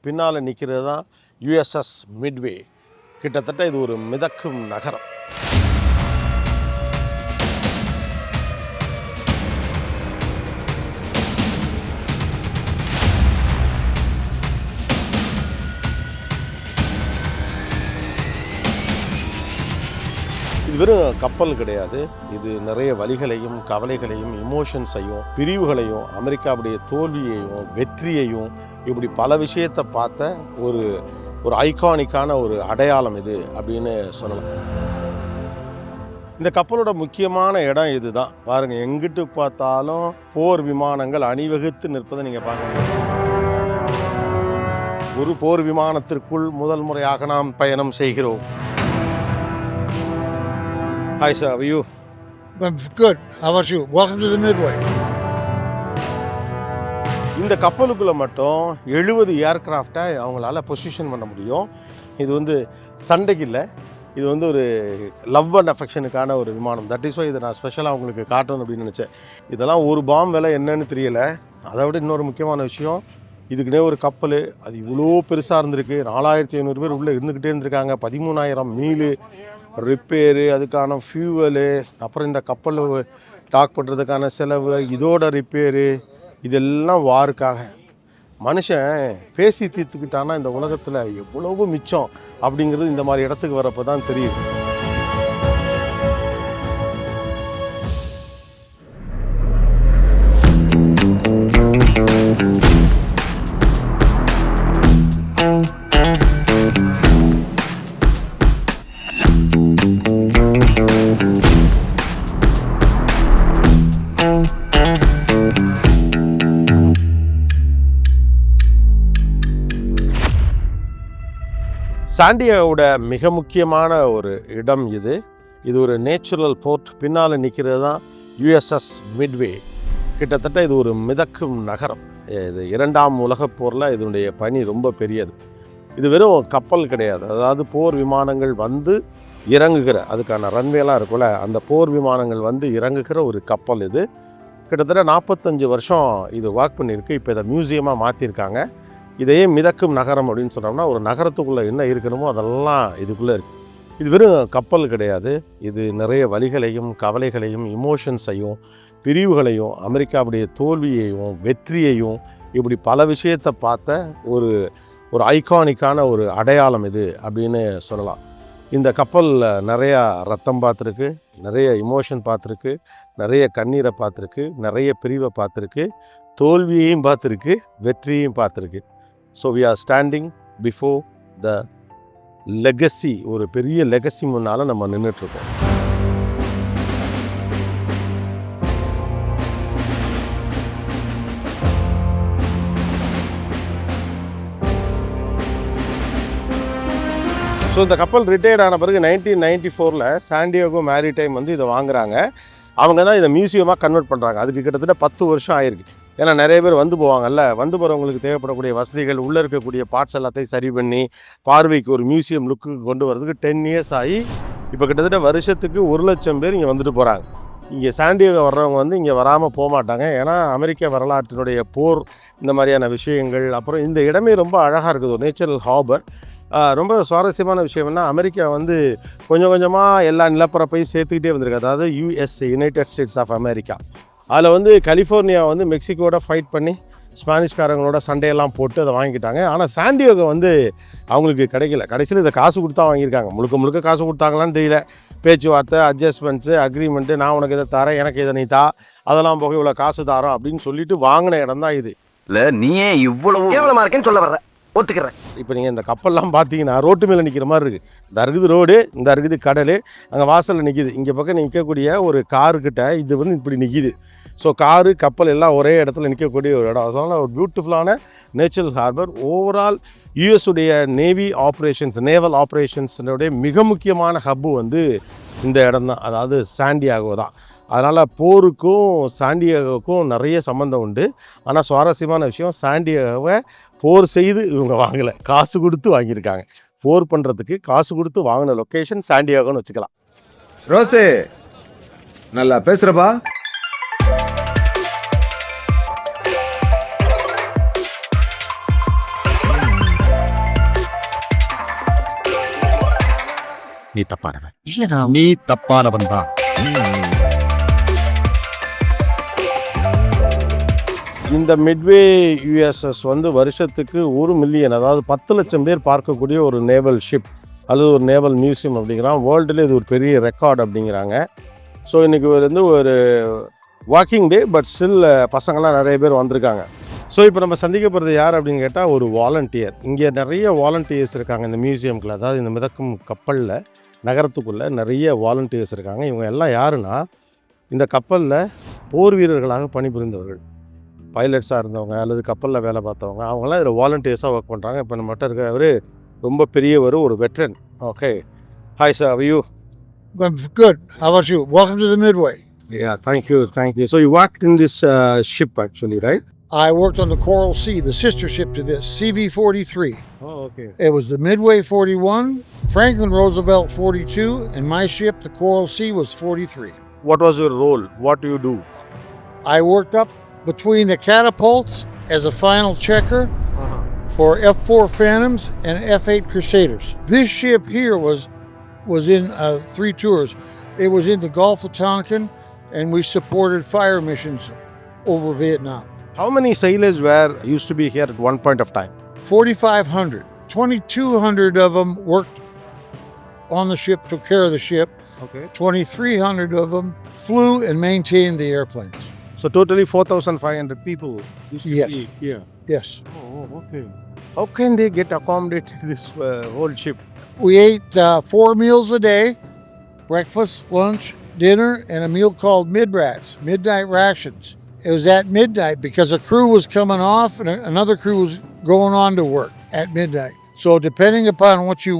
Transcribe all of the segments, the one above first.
பின்னால் நிற்கிறது தான் யுஎஸ்எஸ் மிட்வே. கிட்டத்தட்ட இது ஒரு மிதக்கும் நகரம். இது வெறும் கப்பல் கிடையாது. இது நிறைய வலிகளையும் கவலைகளையும் இமோஷன்ஸையும் பிரிவுகளையும் அமெரிக்காவுடைய தோல்வியையும் வெற்றியையும் இப்படி பல விஷயத்தை பார்த்த ஒரு ஐகானிக்கான ஒரு அடையாளம் இது அப்படின்னு சொல்லலாம். இந்த கப்பலோட முக்கியமான இடம் இதுதான். பாருங்க, எங்கிட்டு பார்த்தாலும் போர் விமானங்கள் அணிவகுத்து நிற்பதை நீங்க பார்க்க முடியும். ஒரு போர் விமானத்திற்குள் முதல் முறையாக நாம் பயணம் செய்கிறோம். Hi sir, how are you? I'm good. How about you? Welcome to the Midway. இந்த கப்பலுக்குள்ள மட்டும் 70 ஏர்கிராஃப்டை அவங்களால பொசிஷன் பண்ண முடியும். இது வந்து சண்டைக்கு இல்லை, இது வந்து ஒரு லவ் அண்ட் அஃபெக்ஷனுக்கான ஒரு விமானம். தட் இஸ் வை இதை நான் ஸ்பெஷலாக உங்களுக்கு காட்டணும் அப்படின்னு நினச்சேன். இதெல்லாம் ஒரு பாம் விலை என்னன்னு தெரியல. அதை விட இன்னொரு முக்கியமான விஷயம், இதுக்குன்னே ஒரு கப்பல், அது இவ்வளோ பெருசாக இருந்திருக்கு. 4500 பேர் உள்ளே இருந்துக்கிட்டே இருந்திருக்காங்க. 13,000 மீல் ரிப்பேரு, அதுக்கான ஃபியூவலு, அப்புறம் இந்த கப்பல் டாக் பண்ணுறதுக்கான செலவு, இதோட ரிப்பேரு, இதெல்லாம் வாருக்காக. மனுஷன் பேசி தீர்த்துக்கிட்டானா இந்த உலகத்தில் எவ்வளவு மிச்சம் அப்படிங்கிறது இந்த மாதிரி இடத்துக்கு வரப்போ தான் தெரியுது. சாண்டியாகோட மிக முக்கியமான ஒரு இடம் இது. இது ஒரு நேச்சுரல் போர்ட். பின்னால் நிற்கிறது தான் யுஎஸ்எஸ் மிட்வே. கிட்டத்தட்ட இது ஒரு மிதக்கும் நகரம். இது 2ஆம் உலகப் போரில் இதனுடைய பணி ரொம்ப பெரியது. இது வெறும் கப்பல் கிடையாது. அதாவது போர் விமானங்கள் வந்து இறங்குகிற, அதுக்கான ரன்வேலாம் இருக்குல்ல, அந்த போர் விமானங்கள் வந்து இறங்குகிற ஒரு கப்பல் இது. கிட்டத்தட்ட 45 வருஷம் இது ஒர்க் பண்ணியிருக்கு. இப்போ இதை மியூசியமாக மாற்றிருக்காங்க. இதையே மிதக்கும் நகரம் அப்படின்னு சொன்னோம்னா, ஒரு நகரத்துக்குள்ளே என்ன இருக்கணுமோ அதெல்லாம் இதுக்குள்ளே இருக்குது. இது வெறும் கப்பல் கிடையாது. இது நிறைய வலிகளையும் கவலைகளையும் இமோஷன்ஸையும் பிரிவுகளையும் அமெரிக்காவுடைய தோல்வியையும் வெற்றியையும் இப்படி பல விஷயத்தை பார்த்த ஒரு ஐகானிக்கான ஒரு அடையாளம் இது அப்படின்னு சொல்லலாம். இந்த கப்பல் நிறையா ரத்தம் பார்த்துருக்கு, நிறைய இமோஷன் பார்த்துருக்கு, நிறைய கண்ணீரை பார்த்துருக்கு, நிறைய பிரிவை பார்த்துருக்கு, தோல்வியையும் பார்த்துருக்கு, வெற்றியையும் பார்த்துருக்கு. So we are standing before the legacy. ஒரு பெரிய லெகசி முன்னால் நம்ம நின்றுட்டுருக்கோம். ஸோ இந்த கப்பல் ரிட்டையர்ட் ஆன பிறகு 1994 சாண்டியாகோ மேரிடைம் வந்து இதை வாங்குறாங்க. அவங்க தான் இதை மியூசியமாக கன்வெர்ட் பண்ணுறாங்க. அதுக்கு கிட்டத்தட்ட 10 வருஷம் ஆயிருக்கு. ஏன்னா நிறைய பேர் வந்து போவாங்கல்ல, வந்து போகிறவங்களுக்கு தேவைப்படக்கூடிய வசதிகள், உள்ளே இருக்கக்கூடிய பார்ட்ஸ் எல்லாத்தையும் சரி பண்ணி பார்வைக்கு ஒரு மியூசியம் லுக்கு கொண்டு வரதுக்கு 10 இயர்ஸ் ஆகி இப்போ கிட்டத்தட்ட வருஷத்துக்கு 1,00,000 பேர் இங்கே வந்துட்டு போகிறாங்க. இங்கே சாண்டியாகோ வர்றவங்க வந்து இங்கே வராமல் போக மாட்டாங்க. ஏன்னா அமெரிக்க வரலாற்றினுடைய போர், இந்த மாதிரியான விஷயங்கள். அப்புறம் இந்த இடமே ரொம்ப அழகாக இருக்குது, ஒரு நேச்சுரல் ஹார்பர். ரொம்ப சுவாரஸ்யமான விஷயம்னா, அமெரிக்கா வந்து கொஞ்சம் கொஞ்சமாக எல்லா நிலப்பரப்பையும் சேர்த்துக்கிட்டே வந்திருக்கு. அதாவது யுனைடெட் ஸ்டேட்ஸ் ஆஃப் அமெரிக்கா. அதில் வந்து கலிஃபோர்னியா வந்து மெக்சிகோட ஃபைட் பண்ணி ஸ்பானிஷ்காரங்களோட சண்டையெல்லாம் போட்டு அதை வாங்கிக்கிட்டாங்க. ஆனால் சாண்டியாகோ வந்து அவங்களுக்கு கிடைக்கல. கடைசியில் இதை காசு கொடுத்தா வாங்கியிருக்காங்க. முழுக்க காசு கொடுத்தாங்களான்னு தெரியல. பேச்சுவார்த்தை, அட்ஜஸ்ட்மெண்ட்ஸு, அக்ரிமெண்ட்டு, நான் உனக்கு இதை தரேன், எனக்கு இதை நீ தா, அதெல்லாம் போக இவ்வளோ காசு தாரோம் அப்படின்னு சொல்லிட்டு வாங்கின இடம் தான் இது. இல்லை, நீயே இவ்வளவு கேவலமாக இருக்கேன்னு சொல்ல வர்ற, ஒத்துக்கிறேன். இப்போ நீங்கள் இந்த கப்பல்லாம் பார்த்தீங்கன்னா ரோட்டு மேலே நிற்கிற மாதிரி இருக்குது. இந்த இருக்குது ரோடு, இந்த இருக்குது கடல், அங்கே வாசலில் நிற்கிது. இங்கே பக்கம் நிற்கக்கூடிய ஒரு காருக்கிட்ட இது வந்து இப்படி நிற்கிது. ஸோ காரு கப்பல் எல்லாம் ஒரே இடத்துல நிற்கக்கூடிய ஒரு இடம். அதனால் ஒரு பியூட்டிஃபுல்லான நேச்சுரல் ஹார்பர். ஓவரால் யூஎஸுடைய நேவி ஆப்ரேஷன்ஸ், நேவல் ஆப்ரேஷன்ஸுடைய மிக முக்கியமான ஹப்பு வந்து இந்த இடம் தான், அதாவது சாண்டியாகோ தான். அதனால் போருக்கும் சாண்டியாகோவுக்கும் நிறைய சம்மந்தம் உண்டு. ஆனால் சுவாரஸ்யமான விஷயம், சாண்டியாகோவை போர் செய்து இவங்க வாங்கலை, காசு கொடுத்து வாங்கியிருக்காங்க. போர் பண்ணுறதுக்கு காசு கொடுத்து வாங்கின லொக்கேஷன் சாண்டியாகோன்னு வச்சுக்கலாம். ரோசே, நல்லா பேசுகிறப்பா. நீ தப்பானவன் இல்லடா நீ தப்பானவன் தான். இந்த மிட்வே யூஎஸ்எஸ் வந்து வருஷத்துக்கு 1 மில்லியன், அதாவது 10 லட்சம் பேர் பார்க்கக்கூடிய ஒரு நேவல் ஷிப் அல்லது ஒரு நேவல் மியூசியம் அப்படிங்கிறான். வேர்ல்டுல இது ஒரு பெரிய ரெக்கார்ட் அப்படிங்கிறாங்க. ஸோ இன்றைக்கி வந்து ஒரு வாக்கிங் டே, பட் ஸ்டில் பசங்கள்லாம் நிறைய பேர் வந்திருக்காங்க. ஸோ இப்போ நம்ம சந்திக்க போகிறது யார் அப்படின்னு கேட்டால் ஒரு வாலண்டியர். இங்கே நிறைய வாலண்டியர்ஸ் இருக்காங்க இந்த மியூசியம்குள்ள, அதாவது இந்த மிதக்கும் கப்பலில் நகரத்துக்குள்ளே நிறைய வாலண்டியர்ஸ் இருக்காங்க. இவங்க எல்லாம் யாருன்னா இந்த கப்பலில் போர் வீரர்களாக பணிபுரிந்தவர்கள், பைலட்ஸாக இருந்தவங்க அல்லது கப்பலில் வேலை பார்த்தவங்க, அவங்களாம் இதில் வாலண்டியர்ஸாக ஒர்க் பண்ணுறாங்க. இப்போ நம்மகிட்ட இருக்கிறவர் ரொம்ப பெரியவர், ஒரு veteran. Okay, hi sir, how are you? I'm good. How about you? Welcome to the Midway. Yeah, thank you. So you worked in this ship actually, right? I worked on the Coral Sea, the sister ship to this, CV-43. Oh, okay. It was the Midway 41, Franklin Roosevelt 42, and my ship, the Coral Sea, was 43. What was your role? What do you do? I worked up between the catapults as a final checker for F-4 Phantoms and F-8 Crusaders. This ship here was in 3 tours. It was in the Gulf of Tonkin, and we supported fire missions over Vietnam. How many sailors used to be here at one point of time? 4,500. 2,200 of them worked on the ship, took care of the ship. Okay. 2,300 of them flew and maintained the airplanes. So totally 4,500 people used to Yes. be here. Yes. Oh, okay. How can they get accommodated in this whole ship? We ate 4 meals a day, breakfast, lunch, dinner, and a meal called midrats, midnight rations. It was at midnight because a crew was coming off and another crew was going on to work at midnight. So depending upon what you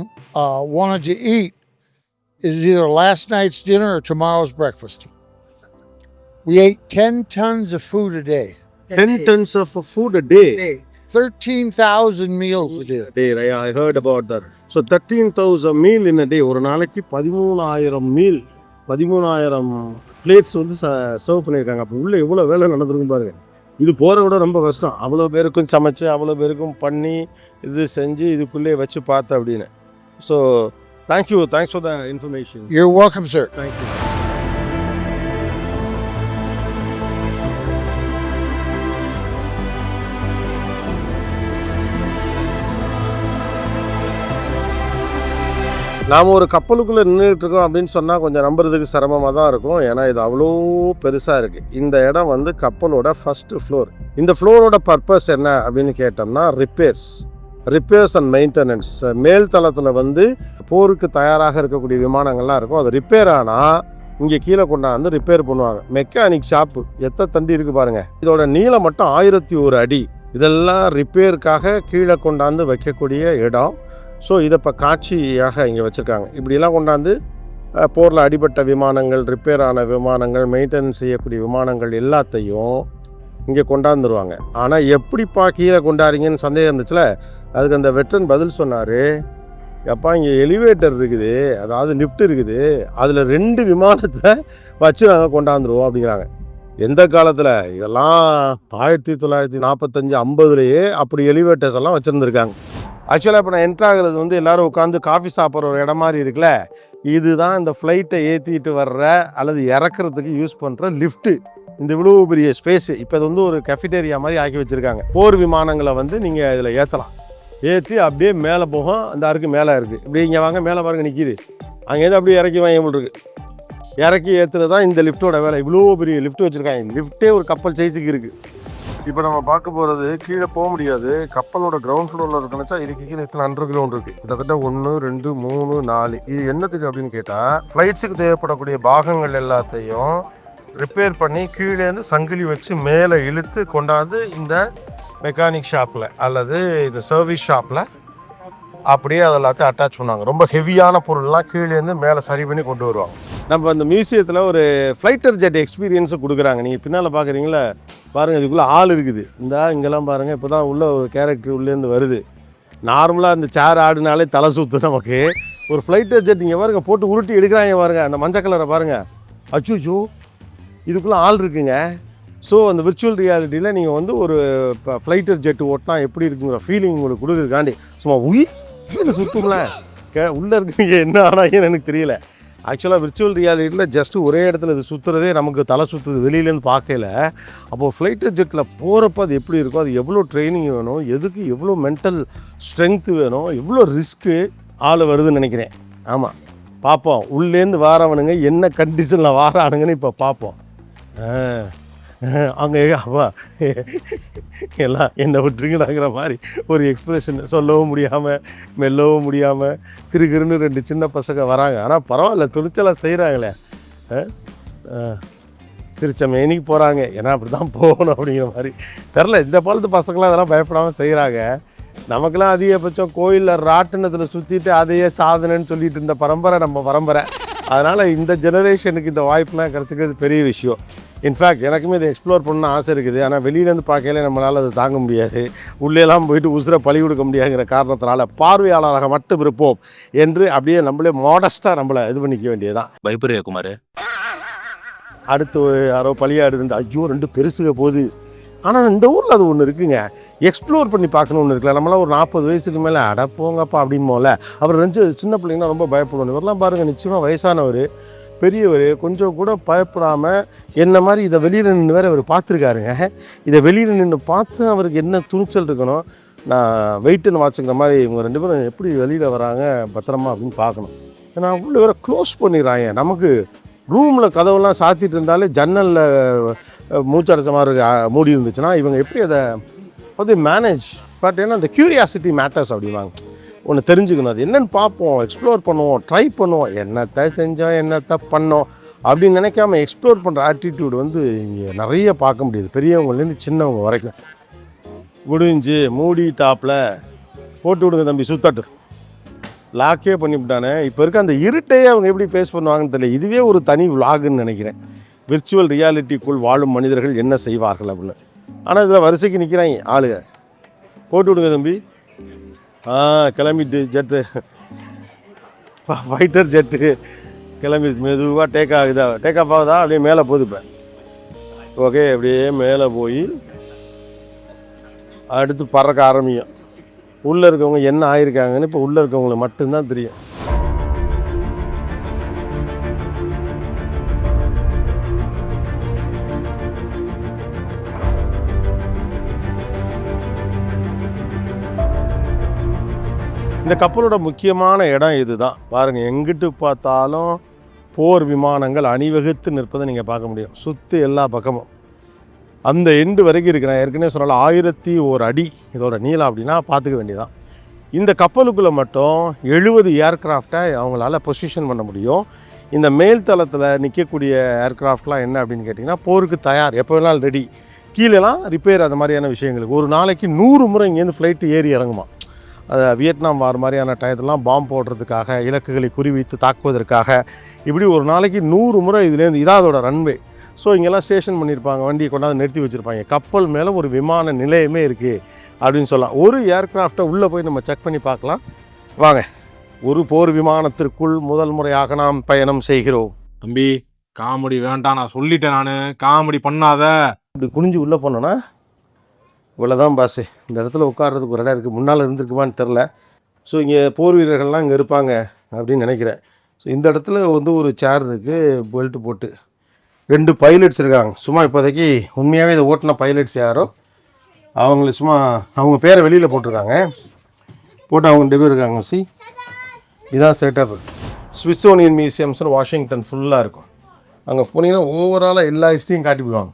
wanted to eat, it was either last night's dinner or tomorrow's breakfast. We ate 10 tons of food a day. 10 tons of food a day. 13,000 meals a day. I heard about that. So 13,000 meal in a day. ஒரு நாளைக்கு 13,000 meal, 13,000 plates வந்து serve பண்ணியிருக்காங்க. அப்போ உள்ளே எவ்வளோ வேலை நடந்திருக்கும் பாருங்க. இது போகிற விட ரொம்ப கஷ்டம். அவ்வளோ பேருக்கும் சமைச்சு, அவ்வளோ பேருக்கும் பண்ணி, இது செஞ்சு இதுக்குள்ளே வச்சு பார்த்து அப்படின்னு. So thank you, thanks for the information. You're welcome, sir. Thank you. நாம் ஒரு கப்பலுக்குள்ளே நின்றுட்டு இருக்கோம் அப்படின்னு சொன்னால் கொஞ்சம் நம்புறதுக்கு சிரமமாக தான் இருக்கும். ஏன்னா இது அவ்வளோ பெருசாக இருக்குது. இந்த இடம் வந்து கப்பலோட ஃபஸ்ட்டு ஃப்ளோர். இந்த ஃப்ளோரோட பர்பஸ் என்ன அப்படின்னு கேட்டோம்னா ரிப்பேர்ஸ் அண்ட் மெயின்டெனன்ஸ். மேல் தளத்தில் வந்து போருக்கு தயாராக இருக்கக்கூடிய விமானங்கள்லாம் இருக்கும். அது ரிப்பேர் ஆனால் இங்கே கீழே கொண்டாந்து ரிப்பேர் பண்ணுவாங்க. மெக்கானிக் ஷாப்பு எத்தனை தண்டி இருக்குது பாருங்கள். இதோட நீளம் மட்டும் 1001 அடி. இதெல்லாம் ரிப்பேருக்காக கீழே கொண்டாந்து வைக்கக்கூடிய இடம். ஸோ இதை இப்போ காட்சியாக இங்கே வச்சுருக்காங்க. இப்படிலாம் கொண்டாந்து போரில் அடிபட்ட விமானங்கள், ரிப்பேர் ஆன விமானங்கள், மெயின்டெனன்ஸ் செய்யக்கூடிய விமானங்கள் எல்லாத்தையும் இங்கே கொண்டாந்துருவாங்க. ஆனால் எப்படிப்பா கீழே கொண்டாடுறீங்கன்னு சந்தேகம் இருந்துச்சுல, அதுக்கு அந்த வெட்ரன் பதில் சொன்னார், எப்பா இங்கே எலிவேட்டர் இருக்குது, அதாவது லிஃப்ட் இருக்குது, அதில் 2 விமானத்தை வச்சு நாங்கள் கொண்டாந்துருவோம் அப்படிங்கிறாங்க. எந்த காலத்தில்? இதெல்லாம் 1945, 50லேயே அப்படி எலிவேட்டர்ஸ் எல்லாம் வச்சுருந்துருக்காங்க. ஆக்சுவலாக இப்போ நான் என்ட்ரு ஆகிறது வந்து எல்லோரும் உட்காந்து காஃபி சாப்பிட்ற ஒரு இடம் மாதிரி இருக்குல்ல, இதுதான் இந்த ஃப்ளைட்டை ஏற்றிட்டு வர்ற அல்லது இறக்குறதுக்கு யூஸ் பண்ணுற லிஃப்ட்டு. இந்த இவ்வளோ பெரிய ஸ்பேஸு இப்போ இது வந்து ஒரு கெஃபிடேரியா மாதிரி ஆக்கி வச்சுருக்காங்க. போர் விமானங்களை வந்து நீங்கள் இதில் ஏற்றலாம். ஏற்றி அப்படியே மேலே போகும். அந்த அருக்கு மேலே இருக்குது. இப்படி இங்கே வாங்க, மேலே பாருங்கள் நிற்கிது. அங்கேருந்து அப்படியே இறக்கி வாங்க இருக்கு. இறக்கி ஏற்றுறது தான் இந்த லிஃப்ட்டோட வேலை. இவ்வளோ பெரிய லிஃப்ட் வச்சுருக்காங்க. லிஃப்ட்டே ஒரு கப்பல் சைஸுக்கு இருக்குது. இப்போ நம்ம பார்க்க போகிறது கீழே போக முடியாது. கப்பலோட கிரவுண்ட் ஃப்ளோரில் இருக்குன்னு இதுக்கு கீழே எத்தனை அண்டர் கிரவுண்ட் இருக்குது. கிட்டத்தட்ட 1, 2, 3, 4. இது என்னத்துக்கு அப்படின்னு கேட்டால், ஃப்ளைட்ஸுக்கு தேவைப்படக்கூடிய பாகங்கள் எல்லாத்தையும் ரிப்பேர் பண்ணி கீழேருந்து சங்கிலி வச்சு மேலே இழுத்து கொண்டாந்து இந்த மெக்கானிக் ஷாப்பில் அல்லது இந்த சர்வீஸ் ஷாப்பில் அப்படியே அது எல்லாத்தையும் அட்டாச் பண்ணுவாங்க. ரொம்ப ஹெவியான பொருள்லாம் கீழேருந்து மேலே சரி பண்ணி கொண்டு வருவாங்க. நம்ம அந்த மியூசியத்தில் ஒரு ஃப்ளைட்டர் ஜெட் எக்ஸ்பீரியன்ஸு கொடுக்குறாங்க. நீங்கள் பின்னால் பார்க்குறீங்களா பாருங்கள், இதுக்குள்ளே ஆள் இருக்குது. இங்கெல்லாம் பாருங்கள், இப்போ தான் உள்ள ஒரு கேரக்டர் உள்ளேருந்து வருது. நார்மலாக இந்த சேர் ஆடுனாலே தலை சுற்று நமக்கு. ஒரு ஃப்ளைட்டர் ஜெட் இங்கே பாருங்கள், போட்டு உருட்டி எடுக்கிறாங்க பாருங்கள். அந்த மஞ்சள் கலரை பாருங்கள். அச்சோ, இதுக்குள்ளே ஆள் இருக்குங்க. ஸோ அந்த விர்ச்சுவல் ரியாலிட்டியில் நீங்கள் வந்து ஒரு ஃப்ளைட்டர் ஜெட்டு ஓட்டினா எப்படி இருக்குங்கிற ஃபீலிங் உங்களுக்கு கொடுக்குறதுக்காண்டி சும்மா சுற்றுங்கள உள்ளே இருக்கீங்க என்ன ஆனாங்கன்னு எனக்கு தெரியல. ஆக்சுவலாக விர்ச்சுவல் ரியாலிட்டியில் ஜஸ்ட்டு ஒரே இடத்துல இது சுற்றுறதே நமக்கு தலை சுற்றுது வெளியிலேருந்து பார்க்கல. அப்போது ஃப்ளைட்டு ஜெட்டில் போகிறப்ப அது எப்படி இருக்கும், அது எவ்வளோ ட்ரைனிங் வேணும், எதுக்கு எவ்வளோ மென்டல் ஸ்ட்ரென்த்து வேணும், எவ்வளோ ரிஸ்க்கு ஆள் வருதுன்னு நினைக்கிறேன். ஆமாம், பார்ப்போம் உள்ளேருந்து வாரவனுங்க என்ன கண்டிஷனில் வாரானுங்கன்னு இப்போ பார்ப்போம். அங்கே அப்பா எல்லாம் என்னை விட்டுருங்கடாங்கிற மாதிரி ஒரு எக்ஸ்ப்ரெஷன் சொல்லவும் முடியாமல் மெல்லவும் முடியாமல் கிருகிருன்னு 2 சின்ன பசங்க வராங்க. ஆனால் பரவாயில்ல, துணிச்சலாக செய்கிறாங்களே. சிரிச்ச மேனிக்கு போகிறாங்க, ஏன்னா அப்படி தான் போகணும் அப்படிங்கிற மாதிரி. தெரில, இந்த காலத்து பசங்களாம் அதெல்லாம் பயப்படாமல் செய்கிறாங்க. நமக்கெல்லாம் அதிகபட்சம் கோயிலில் ராட்டினத்தில் சுற்றிட்டு அதையே சாதனைன்னு சொல்லிட்டு இருந்த பரம்பரை நம்ம பரம்பரை. அதனால் இந்த ஜெனரேஷனுக்கு இந்த வாய்ப்புலாம் கிடச்சிக்கிறது பெரிய விஷயம். இன்ஃபேக்ட் எனக்குமே இதை எக்ஸ்ப்ளோர் பண்ண ஆசை இருக்குது. ஆனால் வெளியிலேருந்து பார்க்கல நம்மளால் அதை தாங்க முடியாது, உள்ளேலாம் போயிட்டு உசுரை பழி கொடுக்க முடியாதுங்கிற காரணத்தினால பார்வையாளராக மட்டும் இருப்போம் என்று அப்படியே நம்மளே மாடஸ்ட்டாக நம்மளை இது பண்ணிக்க வேண்டியதுதான். பயப்படுறியா குமார்? அடுத்து யாரோ பழியாடுது, ஐயோ 2 பெருசுக போகுது. ஆனால் இந்த ஊரில் அது ஒன்று இருக்குங்க, எக்ஸ்ப்ளோர் பண்ணி பார்க்கணுன்னு இருக்குல்ல. நம்மளாம் ஒரு 40 வயசுக்கு மேலே அடப்போங்கப்பா அப்படின்போல. அப்புறம் 2 சின்ன பிள்ளைங்கன்னா ரொம்ப பயப்படுவோம். இவரெல்லாம் பாருங்கள், நிச்சயமாக வயசானவர், பெரியவர், கொஞ்சம் கூட பயப்படாமல் என்ன மாதிரி இதை வெளியில் நின்று வேறு அவர் பார்த்துருக்காருங்க. இதை வெளியில் நின்று பார்த்து அவருக்கு என்ன துணிச்சல் இருக்கணும். நான் வெயிட்டுன்னு வாட்சுக்கிற மாதிரி இவங்க 2 பேரும் எப்படி வெளியில் வராங்க பத்திரமா அப்படின்னு பார்க்கணும். ஏன்னா உள்ள வேறு க்ளோஸ் பண்ணிடுறாங்க. நமக்கு ரூமில் கதவெல்லாம் சாத்திட்டு இருந்தாலே ஜன்னலில் மூச்சடைச்ச மாதிரி மூடி இருந்துச்சுன்னா இவங்க எப்படி அதை வந்து மேனேஜ். பட் ஏன்னா அந்த க்யூரியாசிட்டி மேட்டர்ஸ் அப்படிவாங்க. ஒன்று தெரிஞ்சுக்கணும், அது என்னென்னு பார்ப்போம், எக்ஸ்ப்ளோர் பண்ணுவோம், ட்ரை பண்ணுவோம், என்னத்தை செஞ்சோம் என்னத்தை பண்ணோம் அப்படின்னு நினைக்காம எக்ஸ்ப்ளோர் பண்ணுற ஆட்டிடியூட் வந்து இங்கே நிறைய பார்க்க முடியுது, பெரியவங்கலேருந்து சின்னவங்க வரைக்கும். முடிஞ்சு மூடி டாப்பில் போட்டு விடுங்க தம்பி, சுத்தட்டு லாக்கே பண்ணிவிட்டானே. இப்போ இருக்க அந்த இருட்டையே அவங்க எப்படி ஃபேஸ் பண்ணுவாங்கன்னு தெரியல. இதுவே ஒரு தனி விலாகுன்னு நினைக்கிறேன், விர்ச்சுவல் ரியாலிட்டிக்குள் வாழும் மனிதர்கள் என்ன செய்வார்கள் அப்படின்னு. ஆனால் இதில் வரிசைக்கு நிற்கிறாங்க ஆளுங்க. போட்டு விடுங்க தம்பி. கிளம்பிட்டு ஜெட்டு, ஃபைட்டர் ஜெட்டு கிளம்பி மெதுவாக டேக் ஆஃப் ஆகுதா, அப்படியே மேலே போகுது. இப்போ ஓகே, அப்படியே மேலே போய் அடுத்து பறக்க ஆரம்பிக்கும். உள்ளே இருக்கவங்க என்ன ஆயிருக்காங்கன்னு இப்போ உள்ளே இருக்கவங்களுக்கு மட்டும்தான் தெரியும். இந்த கப்பலோட முக்கியமான இடம் இதுதான். பாருங்கள், எங்கிட்டு பார்த்தாலும் போர் விமானங்கள் அணிவகுத்து நிற்பதை நீங்கள் பார்க்க முடியும். சுற்றி எல்லா பக்கமும் அந்த எண்டு வரைக்கும் இருக்கு. நான் ஏற்கனவே சொன்னால 1001 அடி இதோட நீளம் அப்படின்னா பார்த்துக்க வேண்டியதான். இந்த கப்பலுக்குள்ளே மட்டும் 70 ஏர்க்ராஃப்டை அவங்களால பொசிஷன் பண்ண முடியும். இந்த மேல் தளத்தில் நிற்கக்கூடிய ஏர்க்ராஃப்ட்லாம் என்ன அப்படின்னு கேட்டிங்கன்னா போருக்கு தயார், எப்போ வேணாலும் ரெடி. கீழெல்லாம் ரிப்பேர், அந்த மாதிரியான விஷயங்களுக்கு ஒரு நாளைக்கு 100 முறை இங்கேருந்து ஃப்ளைட்டு ஏறி இறங்குமா. அது வியட்நாம் வார் மாதிரியான டயத்தெல்லாம் பாம்பு போடுறதுக்காக, இலக்குகளை குறிவைத்து தாக்குவதற்காக, இப்படி ஒரு நாளைக்கு 100 முறை இதுலேருந்து இதான் அதோட ரன்வே. ஸோ இங்கெல்லாம் ஸ்டேஷன் பண்ணியிருப்பாங்க, வண்டியை கொண்டாந்து நிறுத்தி வச்சுருப்பாங்க. கப்பல் மேலே ஒரு விமான நிலையமே இருக்குது அப்படின்னு சொல்லலாம். ஒரு ஏர்க்ராஃப்டை உள்ளே போய் நம்ம செக் பண்ணி பார்க்கலாம் வாங்க. ஒரு போர் விமானத்திற்குள் முதல் முறையாக நாம் பயணம் செய்கிறோம். தம்பி காமெடி வேண்டாம், நான் சொல்லிட்டேன், நான் காமெடி பண்ணாத. இப்படி குனிஞ்சு உள்ளே போனோன்னா இவ்வளோதான் பாஸு. இந்த இடத்துல உட்கார்றதுக்கு ஒரு இடம் இருக்குது, முன்னால் இருந்திருக்குமான்னு தெரில. ஸோ இங்கே போர் வீரர்கள்லாம் இங்கே இருப்பாங்க அப்படின்னு நினைக்கிறேன். ஸோ இந்த இடத்துல வந்து ஒரு சேர் இருக்குது, பெல்ட்டு போட்டு 2 பைலட்ஸ் இருக்காங்க. சும்மா இப்போதைக்கு உண்மையாகவே இதை ஓட்டின பைலட்ஸ் யாரோ அவங்களுக்கு சும்மா அவங்க பேரை வெளியில் போட்டிருக்காங்க, போட்டு அவங்க 2 பேர் இருக்காங்க. இதான் செட்டப். ஸ்மித்சோனியன் மியூசியம்ஸ்னு வாஷிங்டன் ஃபுல்லாக இருக்கும். அங்கே போனீங்கன்னா ஓவராலாக எல்லா ஹிஸ்ட்ரியும் காட்டி போடுவாங்க.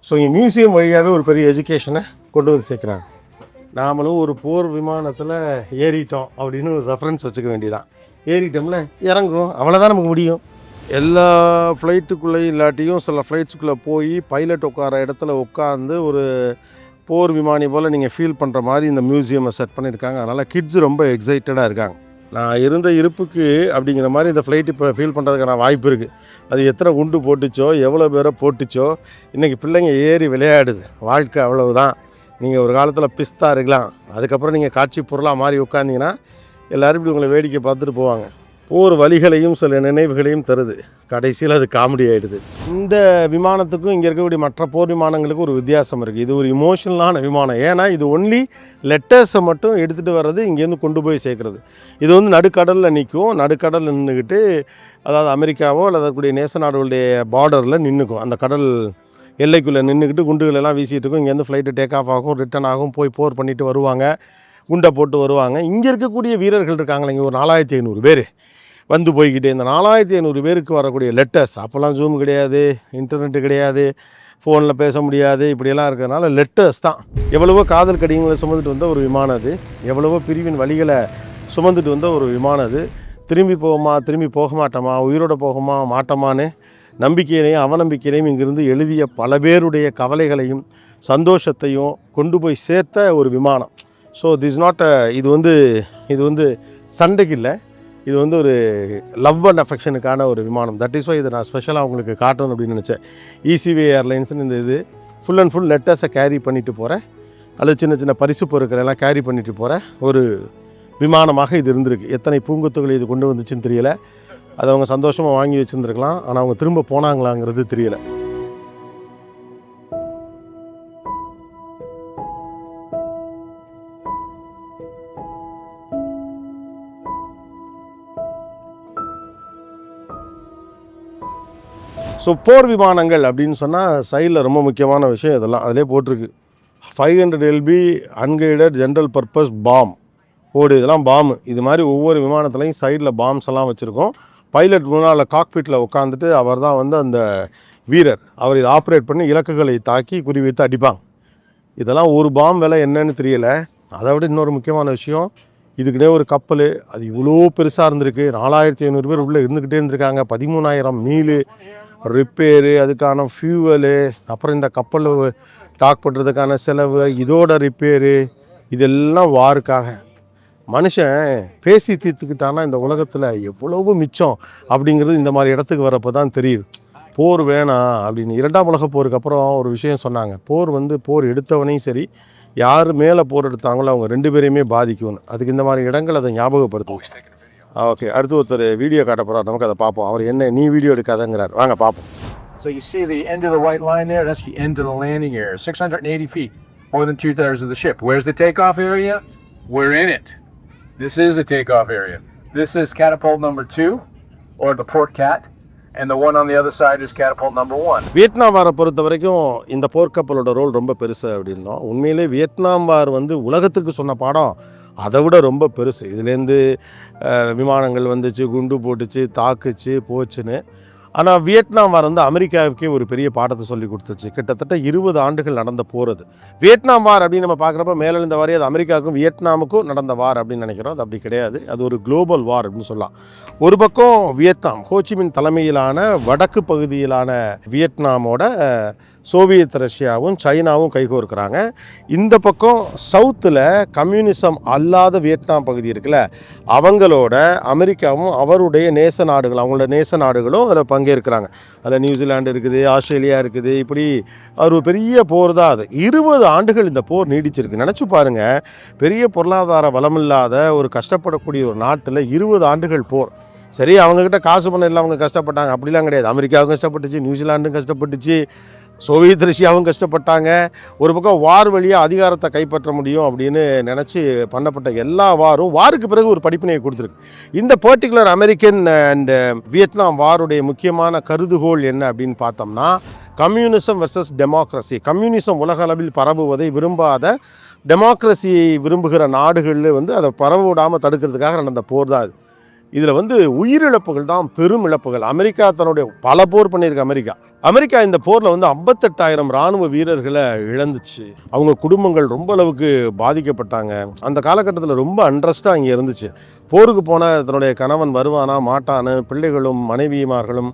ஸோ இங்கே மியூசியம் வழியாகவே ஒரு பெரிய எஜுகேஷனை கொண்டு வந்து சேர்க்குறாங்க. நாமளும் ஒரு போர் விமானத்தில் ஏறிட்டோம் அப்படின்னு ஒரு ரெஃபரன்ஸ் வச்சுக்க வேண்டியதான். ஏறிட்டோம்ல இறங்கும், அவ்வளோதான் நமக்கு முடியும். எல்லா ஃப்ளைட்டுக்குள்ளேயும் இல்லாட்டியும் சில ஃப்ளைட்ஸுக்குள்ளே போய் பைலட் உட்கார இடத்துல உட்காந்து ஒரு போர் விமானி போல் நீங்கள் ஃபீல் பண்ணுற மாதிரி இந்த மியூசியமை செட் பண்ணியிருக்காங்க. அதனால் கிட்ஸ் ரொம்ப எக்ஸைட்டடாக இருக்காங்க. நான் இருந்த இருப்புக்கு அப்படிங்கிற மாதிரி இந்த ஃப்ளைட் இப்போ ஃபீல் பண்ணுறதுக்கான வாய்ப்பு இருக்குது. அது எத்தனை குண்டு போட்டுச்சோ, எவ்வளோ பேரை போட்டுச்சோ, இன்றைக்கி பிள்ளைங்க ஏறி விளையாடுது. வாழ்க்கை அவ்வளவுதான். நீங்கள் ஒரு காலத்தில் பிஸ்தா இருக்கலாம், அதுக்கப்புறம் நீங்கள் காட்சி பொருளாக மாறி உட்காந்திங்கன்னா எல்லோரும் இப்படி உங்களை வேடிக்கை பார்த்துட்டு போவாங்க. போர் வலிகளையும் சில நினைவுகளையும் தருது. கடைசியில் அது காமெடி ஆகிடுது. இந்த விமானத்துக்கும் இங்கே இருக்கக்கூடிய மற்ற போர் விமானங்களுக்கும் ஒரு வித்தியாசம் இருக்குது. இது ஒரு இமோஷனலான விமானம். ஏன்னா இது ஒன்லி லெட்டர்ஸை மட்டும் எடுத்துகிட்டு வர்றது, இங்கேருந்து கொண்டு போய் சேர்க்குறது. இது வந்து நடுக்கடலில் நிற்கும். நடுக்கடலில் நின்றுக்கிட்டு, அதாவது அமெரிக்காவோ அல்லது அதற்குரிய நேச நாடுகளுடைய பார்டரில் நின்றுக்கும். அந்த கடல் எல்லைக்குள்ளே நின்றுக்கிட்டு குண்டுகளெல்லாம் வீசிகிட்டு இருக்கும். இங்கேருந்து ஃப்ளைட்டு டேக் ஆஃப் ஆகும், ரிட்டன் ஆகும், போய் போர் பண்ணிவிட்டு வருவாங்க, குண்டை போட்டு வருவாங்க. இங்கே இருக்கக்கூடிய வீரர்கள் இருக்காங்களே, இங்கே ஒரு 4500 பேர் வந்து போய்கிட்டே. இந்த 4500 பேருக்கு வரக்கூடிய லெட்டர்ஸ், அப்போல்லாம் ஜூம் கிடையாது, இன்டர்நெட்டு கிடையாது, ஃபோனில் பேச முடியாது, இப்படியெல்லாம் இருக்கிறதுனால லெட்டர்ஸ் தான். எவ்வளவோ காதல் கடிதங்களை சுமந்துட்டு வந்த ஒரு விமானம் அது. எவ்வளவோ பிரிவின் வழிகளை சுமந்துட்டு வந்த ஒரு விமானம் அது. திரும்பி போகுமா, திரும்பி போக மாட்டோமா, உயிரோட போகுமா மாட்டோமான்னு நம்பிக்கையிலையும் அவநம்பிக்கையிலையும் இங்கிருந்து எழுதிய பல பேருடைய கவலைகளையும் சந்தோஷத்தையும் கொண்டு போய் சேர்த்த ஒரு விமானம். ஸோ திஸ் நாட் இது வந்து சண்டைக்கு இல்லை, இது வந்து ஒரு லவ் அண்ட் அஃபெக்ஷனுக்கான ஒரு விமானம். தட் இஸ் வை இதை நான் ஸ்பெஷலாக உங்களுக்கு காட்டணும் அப்படின்னு நினச்சேன். ECV ஏர்லைன்ஸ்னு இந்த இது ஃபுல் அண்ட் ஃபுல் லெட்டர்ஸை கேரி பண்ணிட்டு போகிற, அல்லது சின்ன சின்ன பரிசு பொருட்கள் எல்லாம் கேரி பண்ணிட்டு போகிற ஒரு விமானமாக இது இருந்திருக்கு. எத்தனை பூங்கொத்துகளை இது கொண்டு வந்துச்சுன்னு தெரியலை. அதை அவங்க சந்தோஷமாக வாங்கி வச்சுருந்துருக்கலாம். ஆனால் அவங்க திரும்ப போனாங்களாங்கிறது தெரியலை. ஸோ போர் விமானங்கள் அப்படின்னு சொன்னால் சைடில் ரொம்ப முக்கியமான விஷயம் இதெல்லாம் அதிலே போட்டிருக்கு. 500 LB unguided general purpose bomb போடு. இதெல்லாம் பாம்பு. இது மாதிரி ஒவ்வொரு விமானத்துலையும் சைடில் பாம்ஸ் எல்லாம் வச்சுருக்கோம். பைலட் முன்னால் காக்பிட்டில் உட்காந்துட்டு அவர் தான் வந்து அந்த வீரர். அவர் இதை ஆப்ரேட் பண்ணி இலக்குகளை தாக்கி குறிவைத்து அடிப்பாங்க. இதெல்லாம் ஒரு பாம் விலை என்னன்னு தெரியலை. அதை விட இன்னொரு முக்கியமான விஷயம், இதுக்குன்னே ஒரு கப்பல், அது இவ்வளோ பெருசாக இருந்திருக்கு. 4500 பேர் உள்ளே இருந்துக்கிட்டே இருந்திருக்காங்க. 13000 மீல் ரிப்பேரு, அதுக்கான ஃபியூவலு, அப்புறம் இந்த கப்பல் டாக் பண்ணுறதுக்கான செலவு, இதோட ரிப்பேரு, இதெல்லாம் வாருக்காக. மனுஷன் பேசி தீர்த்துக்கிட்டானா இந்த உலகத்தில் எவ்வளவு மிச்சம் அப்படிங்கிறது இந்த மாதிரி இடத்துக்கு வரப்போ தான் தெரியுது. போர் வேணாம் அப்படின்னு 2ஆம் உலகப் போருக்கு அப்புறம் ஒரு விஷயம் சொன்னாங்க. போர் எடுத்தவனையும் சரி, யார் மேலே போர் எடுத்தாங்களோ அவங்க 2 பேரையுமே பாதிக்கும்னு. அதுக்கு இந்த மாதிரி இடங்கள் அதை ஞாபகப்படுத்துவோம். ஓகே, அடுத்து ஒருத்தர் வீடியோ காட்ட போகிறார், நமக்கு அதை பார்ப்போம். அவர் என்ன நீ வீடியோ எடுக்காதங்கிறார், வாங்க பார்ப்போம். So you see the end of the white line there? That's the end of the landing area. 680 feet, more than 2/3 of the ship. Where's the takeoff area? We're in it. This is the takeoff area. This is catapult number 2, or the port cat, and the one on the other side is catapult number 1. Vietnam வாரை பொறுத்த வரைக்கும் இந்த போர்க்கப்பலோட role ரொம்ப பெருசு அப்படின்னோம். உண்மையிலே Vietnam வார் வந்து உலகத்துக்கு சொன்ன பாடம் அதை விட ரொம்ப பெருசு. இதுலேருந்து விமானங்கள் வந்துச்சு, குண்டு போட்டுச்சு, தாக்குச்சு, போச்சுன்னு. ஆனால் வியட்நாம் வார் வந்து அமெரிக்காவுக்கே ஒரு பெரிய பாடத்தை சொல்லி கொடுத்துச்சு. கிட்டத்தட்ட 20 ஆண்டுகள் நடந்த போர் அது. வியட்நாம் வார் அப்படின்னு நம்ம பார்க்குறப்ப மேலே இந்த வாரி அது அமெரிக்காவுக்கும் வியட்நாமுக்கும் நடந்த வார் அப்படின்னு நினைக்கிறோம். அது அப்படி கிடையாது. அது ஒரு குளோபல் வார் அப்படின்னு சொல்லலாம். ஒரு பக்கம் வியட்நாம், ஹோச்சிமின் தலைமையிலான வடக்கு பகுதியிலான வியட்நாமோட சோவியத் ரஷ்யாவும் சைனாவும் கைகோர்க்கிறாங்க. இந்த பக்கம் சவுத்தில் கம்யூனிசம் அல்லாத வியட்நாம் பகுதி இருக்குல்ல, அவங்களோட அமெரிக்காவும் அவருடைய நேச நாடுகள், அவங்களோட நேச நாடுகளும் அதில் பங்கேற்கிறாங்க. அதில் நியூசிலாண்டு இருக்குது, ஆஸ்திரேலியா இருக்குது. இப்படி ஒரு பெரிய போர் தான் அது. 20 ஆண்டுகள் இந்த போர் நீடிச்சிருக்கு. நினச்சி பாருங்கள், பெரிய பொருளாதார வளமில்லாத ஒரு கஷ்டப்படக்கூடிய ஒரு நாட்டில் 20 ஆண்டுகள் போர். சரி, அவங்கக்கிட்ட காசு பணம் இல்லை, அவங்க கஷ்டப்பட்டாங்க, அப்படிலாம் கிடையாது. அமெரிக்காவும் கஷ்டப்பட்டுச்சு, நியூசிலாண்டும் கஷ்டப்பட்டுச்சு, சோவியத் ரஷ்யாவும் கஷ்டப்பட்டாங்க. ஒரு பக்கம் வார் வழியாக அதிகாரத்தை கைப்பற்ற முடியும் அப்படின்னு நினச்சி பண்ணப்பட்ட எல்லா வாருக்கு பிறகு ஒரு படிப்பினையை கொடுத்துருக்கு. இந்த பர்டிகுலர் அமெரிக்கன் அண்ட் வியட்நாம் வாருடைய முக்கியமான கருதுகோள் என்ன அப்படின்னு பார்த்தோம்னா, கம்யூனிசம் வெர்சஸ் டெமோக்ரஸி. கம்யூனிசம் உலக அளவில் பரவுவதை விரும்பாத, டெமோக்ரஸியை விரும்புகிற நாடுகளில் வந்து அதை பரவ விடாமல் தடுக்கிறதுக்காக நடந்த போர் தான் அது. இதில் வந்து உயிரிழப்புகள் தான் பெரும் இழப்புகள். அமெரிக்கா தன்னுடைய பல போர் பண்ணியிருக்கு. அமெரிக்கா இந்த போரில் வந்து 58,000 இராணுவ வீரர்களை இழந்துச்சு. அவங்க குடும்பங்கள் ரொம்ப அளவுக்கு பாதிக்கப்பட்டாங்க. அந்த காலகட்டத்தில் ரொம்ப அண்ட்ரஸ்டாக இங்கே இருந்துச்சு. போருக்கு போன தன்னுடைய கணவன் வருவானா மாட்டான்னு பிள்ளைகளும் மனைவிமார்களும்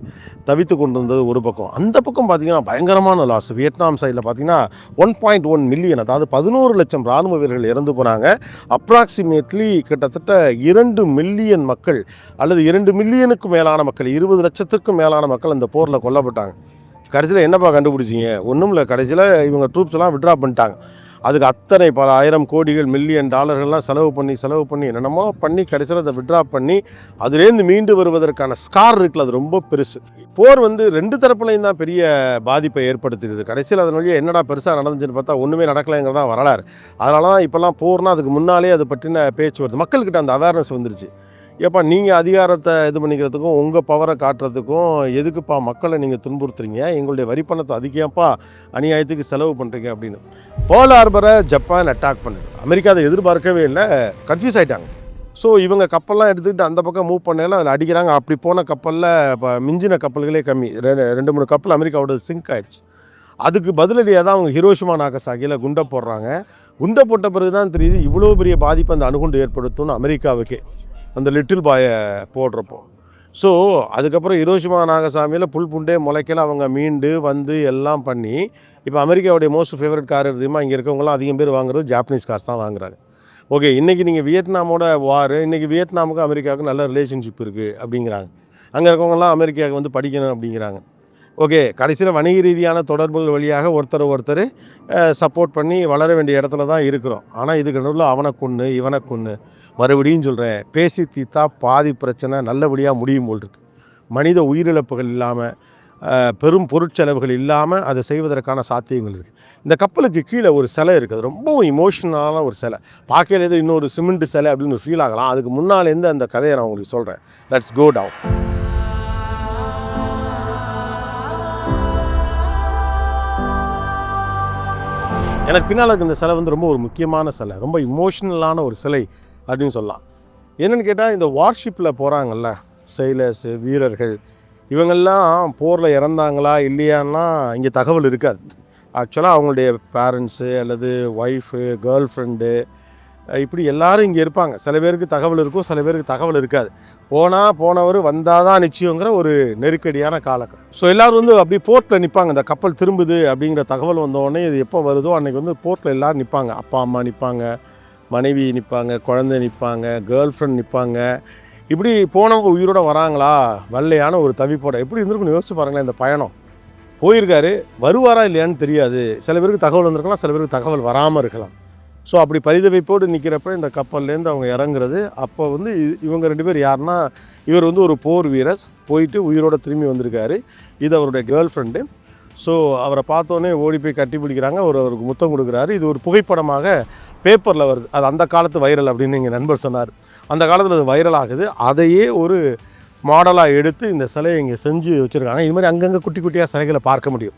தவித்து கொண்டு இருந்தது ஒரு பக்கம். அந்த பக்கம் பார்த்திங்கன்னா பயங்கரமான லாஸ். வியட்நாம் சைடில் பார்த்திங்கன்னா 1.1 மில்லியன், அதாவது 11 லட்சம் இராணுவ வீரர்கள் இறந்து போனாங்க. அப்ராக்சிமேட்லி கிட்டத்தட்ட 2 மில்லியன் மக்கள் அல்லது 2 மில்லியனுக்கு மேலான மக்கள், 20 லட்சத்துக்கும் மேலான மக்கள் அந்த போரில் கொல்லப்பட்டாங்க. கடைசியில் என்னப்பா கண்டுபிடிச்சிங்க? ஒன்றும் இல்லை. கடைசியில் இவங்க ட்ரூப்ஸ் எல்லாம் விட்ரா பண்ணிட்டாங்க. அதுக்கு அத்தனை பல ஆயிரம் கோடிகள் மில்லியன் டாலர்கள்லாம் செலவு பண்ணி என்னென்னமோ பண்ணி கடைசியில் அதை விட்ரா பண்ணி அதுலேருந்து மீண்டு வருவதற்கான ஸ்கார் இருக்குல்ல, அது ரொம்ப பெருசு. போர் வந்து 2 தரப்புலையும் தான் பெரிய பாதிப்பை ஏற்படுத்திடுது. கடைசியில் அதன் வழியாக என்னடா பெருசாக நடந்துச்சுன்னு பார்த்தா ஒன்றுமே நடக்கலைங்கிறதான் வரலாறு. அதனால தான் இப்போல்லாம் போர்னால் அதுக்கு முன்னாலே அதை பற்றின பேச்சு வருது. மக்கள்கிட்ட அந்த அவேர்னஸ் வந்துருச்சு. ஏப்பா நீங்கள் அதிகாரத்தை இது பண்ணிக்கிறதுக்கும் உங்கள் பவரை காட்டுறதுக்கும் எதுக்குப்பா மக்களை நீங்கள் துன்புறுத்துறீங்க, எங்களுடைய வரிப்பணத்தை அதிகப்பா அநியாயத்துக்கு செலவு பண்ணுறீங்க அப்படின்னு. பேர்ல் ஹார்பரை ஜப்பான் அட்டாக் பண்ணுது. அமெரிக்கா அதை எதிர்பார்க்கவே இல்லை, கன்ஃபியூஸ் ஆகிட்டாங்க. ஸோ இவங்க கப்பல்லாம் எடுத்துக்கிட்டு அந்த பக்கம் மூவ் பண்ணல, அதில் அடிக்கிறாங்க. அப்படி போன கப்பலில் இப்போ மிஞ்சின கப்பல்களே கம்மி, 2-3 கப்பல் அமெரிக்காவோட சிங்க் ஆகிடுச்சு. அதுக்கு பதிலடியாக தான் அவங்க ஹிரோஷிமா நாகசாகியில் குண்டை போடுறாங்க. குண்டை போட்ட பிறகு தான் தெரியுது இவ்வளோ பெரிய பாதிப்பு அந்த அணுகுண்டு ஏற்படுத்தும்னு அமெரிக்காவுக்கே, அந்த லிட்டில் பாயை போடுறப்போ. ஸோ அதுக்கப்புறம் ஹிரோஷிமா நாகசாமியில் புல் புண்டே முளைக்கல, அவங்க மீண்டு வந்து எல்லாம் பண்ணி இப்போ அமெரிக்காவுடைய மோஸ்ட் ஃபேவரட் கார் இருக்குமா, இங்கே இருக்கவங்களாம் அதிகம் பேர் வாங்குறது ஜாப்பனீஸ் கார்ஸ் தான் வாங்குறாங்க. ஓகே, இன்றைக்கி நீங்கள் வியட்நாமோட வார், இன்றைக்கி வியட்நாமுக்கும் அமெரிக்காவுக்கும் நல்ல ரிலேஷன்ஷிப் இருக்குது அப்படிங்கிறாங்க. அங்கே இருக்கவங்கலாம் அமெரிக்காவுக்கு வந்து படிக்கணும் அப்படிங்கிறாங்க. ஓகே, கடைசியில் வணிக ரீதியான தொடர்புகள் வழியாக ஒருத்தர் சப்போர்ட் பண்ணி வளர வேண்டிய இடத்துல தான் இருக்கிறோம். ஆனால் இதுக்கு நடுவில் அவனை கொன்று இவனை கொன்று, மறுபடியும் சொல்கிறேன், பேசி தீர்த்தா பாதி பிரச்சனை நல்லபடியாக முடியும் போல் இருக்கு. மனித உயிரிழப்புகள் இல்லாமல், பெரும் பொருட்செலவுகள் இல்லாமல் அதை செய்வதற்கான சாத்தியங்கள் இருக்குது. இந்த கப்பலுக்கு கீழே ஒரு சிலை இருக்குது, ரொம்ப இமோஷனலான ஒரு சிலை. பார்க்கல ஏதோ இன்னொரு சிமெண்ட் சிலை அப்படின்னு ஒரு ஃபீல் ஆகலாம். அதுக்கு முன்னாலேருந்து அந்த கதையை நான் உங்களுக்கு சொல்கிறேன். Let's go down. எனக்கு பின்னால் இருக்க இந்த சிலை வந்து ரொம்ப ஒரு முக்கியமான சிலை, ரொம்ப இமோஷ்னலான ஒரு சிலை அப்படின்னு சொல்லலாம். என்னென்னு கேட்டால், இந்த வார்ஷிப்பில் போகிறாங்கல்ல செயிலர்ஸு, வீரர்கள், இவங்கெல்லாம் போரில் இறந்தாங்களா இல்லையான்னா இங்கே தகவல் இருக்காது. ஆக்சுவலாக அவங்களுடைய பேரண்ட்ஸு அல்லது ஒய்ஃபு, கேர்ள் ஃப்ரெண்டு, இப்படி எல்லோரும் இங்கே இருப்பாங்க. சில பேருக்கு தகவல் இருக்கும், சில பேருக்கு தகவல் இருக்காது. போனவர் வந்தால் தான் நிச்சயங்கிற ஒரு நெருக்கடியான காலகட்டம். ஸோ எல்லோரும் வந்து அப்படி போர்ட்டில் நிற்பாங்க. இந்த கப்பல் திரும்புது அப்படிங்கிற தகவல் வந்தோடனே இது எப்போ வருதோ அன்றைக்கி வந்து போர்ட்டில் எல்லோரும் நிற்பாங்க. அப்பா அம்மா நிற்பாங்க, மனைவி நிற்பாங்க, குழந்தை நிற்பாங்க, கேர்ள் ஃப்ரெண்ட் நிற்பாங்க. இப்படி போனவங்க உயிரோடு வராங்களா வெள்ளையான ஒரு தவிப்போட எப்படி இருந்திருக்குன்னு யோசிச்சு பாருங்களேன். இந்த பயணம் போயிருக்காரு, வருவாரா இல்லையான்னு தெரியாது. சில பேருக்கு தகவல் வந்திருக்கலாம், சில பேருக்கு தகவல் வராமல் இருக்கலாம். ஸோ அப்படி பரிதவிப்போடு நிற்கிறப்ப இந்த கப்பல்லேருந்து அவங்க இறங்குறது. அப்போ வந்து இவங்க 2 பேர் யாருன்னா, இவர் வந்து ஒரு போர் வீரர், போயிட்டு உயிரோடு திரும்பி வந்திருக்காரு. இது அவருடைய கேர்ள் ஃப்ரெண்டு. ஸோ அவரை பார்த்தோன்னே ஓடி போய் கட்டி பிடிக்கிறாங்க, அவருக்கு முத்தம் கொடுக்குறாரு. இது ஒரு புகைப்படமாக பேப்பரில் வருது. அது அந்த காலத்து வைரல் அப்படின்னு எங்கள் நண்பர் சொன்னார். அந்த காலத்தில் அது வைரல் ஆகுது. அதையே ஒரு மாடலாக எடுத்து இந்த சிலையை இங்கே செஞ்சு வச்சுருக்காங்க. இது மாதிரி அங்கங்கே குட்டி குட்டியாக சிலைகளை பார்க்க முடியும்.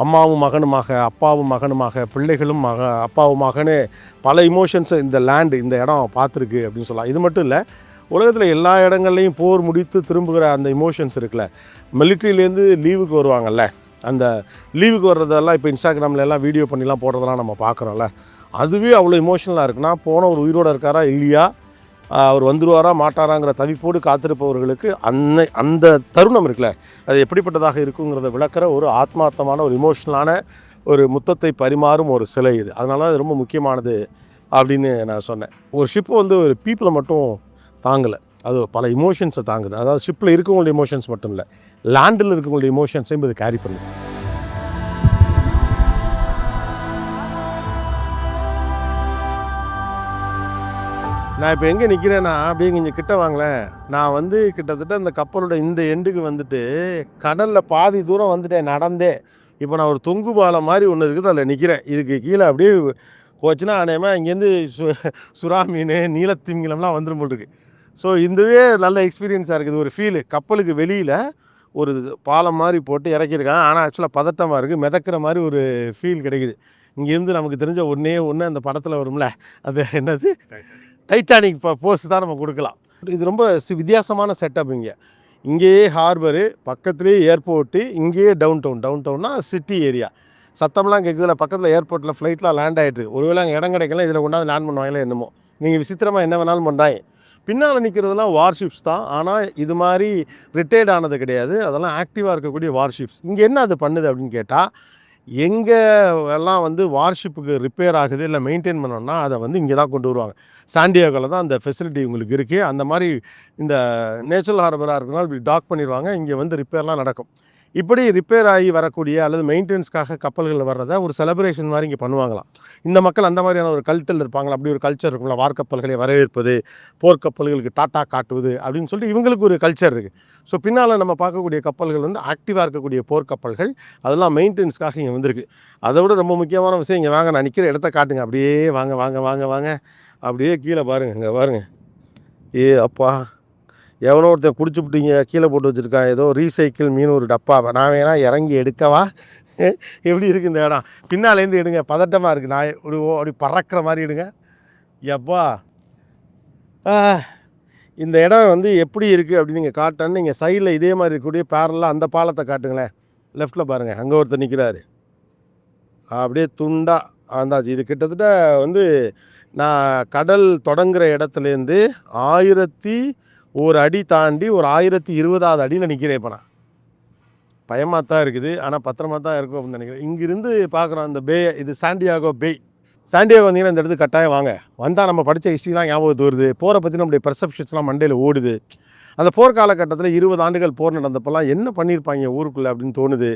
அம்மாவும் மகனுமாக, அப்பாவும் மகனுமாக, பிள்ளைகளும் அப்பாவும் மகனே பல இமோஷன்ஸை இந்த லேண்டு, இந்த இடம் பார்த்துருக்கு அப்படின்னு சொல்லலாம். இது மட்டும் இல்லை, உலகத்தில் எல்லா இடங்கள்லையும் போர் முடித்து திரும்புகிற அந்த இமோஷன்ஸ் இருக்குல்ல, மிலிட்ரியிலேருந்து லீவுக்கு வருவாங்கல்ல, அந்த லீவுக்கு வர்றதெல்லாம் இப்போ இன்ஸ்டாகிராமில் எல்லாம் வீடியோ பண்ணிலாம் போடுறதெல்லாம் நம்ம பார்க்குறோம்ல, அதுவே அவ்வளோ இமோஷனலாக இருக்குன்னா, போனவர் உயிரோடு இருக்காரா இல்லையா, அவர் வந்துடுவாரா மாட்டாராங்கிற தவிப்போடு காத்திருப்பவர்களுக்கு அந்த தருணம் இருக்குல்ல, அது எப்படிப்பட்டதாக இருக்குங்கிறத விளக்கிற ஒரு ஆத்மார்த்தமான ஒரு இமோஷனலான ஒரு முத்தத்தை பரிமாறும் ஒரு சிலை இது. அதனால தான் அது ரொம்ப முக்கியமானது அப்படின்னு நான் சொன்னேன். ஒரு ஷிப்பு வந்து ஒரு பீப்புளை மட்டும் தாங்கலை, அது பல இமோஷன்ஸை தாங்குது. அதாவது ஷிப்பில் இருக்கவங்களுடைய இமோஷன்ஸ் மட்டும் இல்லை, லேண்டில் இருக்கவங்களுடைய இமோஷன்ஸையும் இது கேரி பண்ணுது. நான் இப்போ எங்கே நிற்கிறேன்னா, அப்படியே இங்கே கிட்ட வாங்களேன். நான் வந்து கிட்டத்தட்ட அந்த கப்பலோட இந்த எண்டுக்கு வந்துட்டு கடலில் பாதி தூரம் வந்துட்டேன் நடந்தே. இப்போ நான் ஒரு தொங்கு பாலம் மாதிரி ஒன்று இருக்குது, அதில் நிற்கிறேன். இதுக்கு கீழே அப்படியே போச்சுன்னா அநேகமாக இங்கேருந்து சுறா மீன், நீலத்திமிங்கலம்லாம் வந்துடும் போல் இருக்குது. ஸோ இதுவே நல்ல எக்ஸ்பீரியன்ஸாக இருக்குது. ஒரு ஃபீலு, கப்பலுக்கு வெளியில் ஒரு பாலம் மாதிரி போட்டு இறக்கியிருக்காங்க. ஆனால் ஆக்சுவலாக பதட்டமாக இருக்குது, மிதக்கிற மாதிரி ஒரு ஃபீல் கிடைக்குது. இங்கேருந்து நமக்கு தெரிஞ்ச ஒன்றே அந்த படத்தில் வரும்ல, அது என்னது, டைட்டானிக் போஸ் தான் நம்ம கொடுக்கலாம். இது ரொம்ப வித்தியாசமான செட்டப். இங்கேயே ஹார்பரு, பக்கத்துலேயே ஏர்போர்ட்டு, இங்கேயே டவுன் டவுன்னா சிட்டி ஏரியா. சத்தம்லாம் கேட்குதுல, பக்கத்தில் ஏர்போர்ட்டில் ஃப்ளைட்லாம் லேண்ட் ஆகிட்டு. ஒருவேளை அங்கே இடம் கிடைக்கலாம், இதில் கொண்டாந்து லேண்ட் பண்ணுவாங்களே என்னமோ. நீங்கள் விசித்திரமாக என்ன வேணாலும் பண்ணுறாங்க. பின்னால் நிற்கிறதுலாம் வார்ஷிப்ஸ் தான், ஆனால் இது மாதிரி ரிட்டையர்ட் ஆனது கிடையாது. அதெல்லாம் ஆக்டிவாக இருக்கக்கூடிய வார்ஷிப்ஸ். இங்கே என்ன அது பண்ணுது அப்படின்னு கேட்டால், எங்கே எல்லாம் வந்து வார்ஷிப்புக்கு ரிப்பேர் ஆகுது இல்லை மெயின்டைன் பண்ணோன்னா அதை வந்து இங்கே தான் கொண்டு வருவாங்க. சாண்டியாகோவில் தான் அந்த ஃபெசிலிட்டி உங்களுக்கு இருக்குது. அந்த மாதிரி இந்த நேச்சுரல் ஹார்பராக இருக்கனால இப்படி டாக் பண்ணிடுவாங்க, இங்கே வந்து ரிப்பேர்லாம் நடக்கும். இப்படி ரிப்பேர் ஆகி வரக்கூடிய அல்லது மெயின்டெனன்ஸ்க்காக கப்பல்கள் வர்றதை ஒரு செலிப்ரேஷன் மாதிரி இங்கே பண்ணுவாங்களாம். இந்த மக்கள் அந்த மாதிரியான ஒரு கல்ச்சரில் இருப்பாங்களா, அப்படி ஒரு கல்ச்சர் இருக்குங்களா, வார்க்கப்பல்களை வரவேற்பது, போர்க்கப்பல்களுக்கு டாட்டா காட்டுவது அப்படின்னு சொல்லிட்டு இவங்களுக்கு ஒரு கல்ச்சர் இருக்குது. ஸோ பின்னால் நம்ம பார்க்கக்கூடிய கப்பல்கள் வந்து ஆக்டிவாக இருக்கக்கூடிய போர்க்கப்பல்கள், அதெல்லாம் மெயின்டெனன்ஸ்க்காக இங்கே வந்திருக்கு. அதை விட ரொம்ப முக்கியமான விஷயம், இங்கே வாங்க, நான் நிற்கிற இடத்த காட்டுங்க, அப்படியே வாங்க வாங்க வாங்க வாங்க, அப்படியே கீழே பாருங்கள், இங்கே பாருங்கள். அப்பா, எவனோ ஒருத்தன் குடிச்சுப்பிட்டீங்க கீழே போட்டு வச்சுருக்கான், ஏதோ ரீசைக்கிள் மீன் ஒரு டப்பாவை. நான் வேணா இறங்கி எடுக்கவா? எப்படி இருக்குது இந்த இடம்? பின்னாலேருந்து எடுங்க, பதட்டமாக இருக்குது. நான் அப்படி பறக்கிற மாதிரி எடுங்க. எப்பா இந்த இடம் வந்து எப்படி இருக்குது அப்படின்னு நீங்கள் காட்டன்னு, நீங்கள் சைடில் இதே மாதிரி இருக்கக்கூடிய பேரலாக அந்த பாலத்தை காட்டுங்களேன். லெஃப்ட்டில் பாருங்கள், அங்கே ஒருத்தர் நிற்கிறாரு, அப்படியே துண்டா ஆந்தாச்சு. இது கிட்டத்தட்ட வந்து நான் கடல் தொடங்குகிற இடத்துலேருந்து 1001 அடி தாண்டி ஒரு 1020வது அடியில் நிற்கிறேன். இப்போ நான் பயமாக தான் இருக்குது, ஆனால் பத்திரமா தான் இருக்கும் அப்படின்னு நினைக்கிறேன். இங்கிருந்து பார்க்குறோம் அந்த பே, இது சாண்டியாகோ பே. சாண்டியாகோ வந்தீங்கன்னா இந்த இடத்துக்கு கட்டாயம் வாங்க. வந்தால் நம்ம படித்த ஹிஸ்ட்ரிலாம் ஞாபகத்து வருது, போரை பற்றி நம்முடைய பெர்செப்ஷன்ஸ்லாம் மண்டையில் ஓடுது. அந்த போர் காலகட்டத்தில் 20 ஆண்டுகள் போர் நடந்தப்பெல்லாம் என்ன பண்ணியிருப்பாங்க ஊருக்குள்ளே அப்படின்னு தோணுது.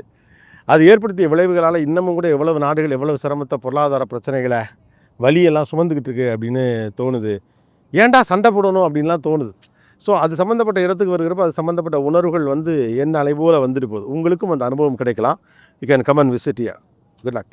அது ஏற்படுத்திய விளைவுகளால் இன்னமும் கூட எவ்வளவு நாடுகள் எவ்வளவு சிரமத்தை, பொருளாதார பிரச்சனைகளை, வலியெல்லாம் சுமந்துக்கிட்டு இருக்கு அப்படின்னு தோணுது. ஏன்டா சண்டை போடணும் அப்படின்லாம் தோணுது. ஸோ அது சம்மந்தப்பட்ட இடத்துக்கு வருகிறப்ப அது சம்மந்தப்பட்ட உணர்வுகள் வந்து என்ன அலைபோல் வந்துட்டு போகுது. உங்களுக்கும் அந்த அனுபவம் கிடைக்கலாம். You can come and visit here. Good luck.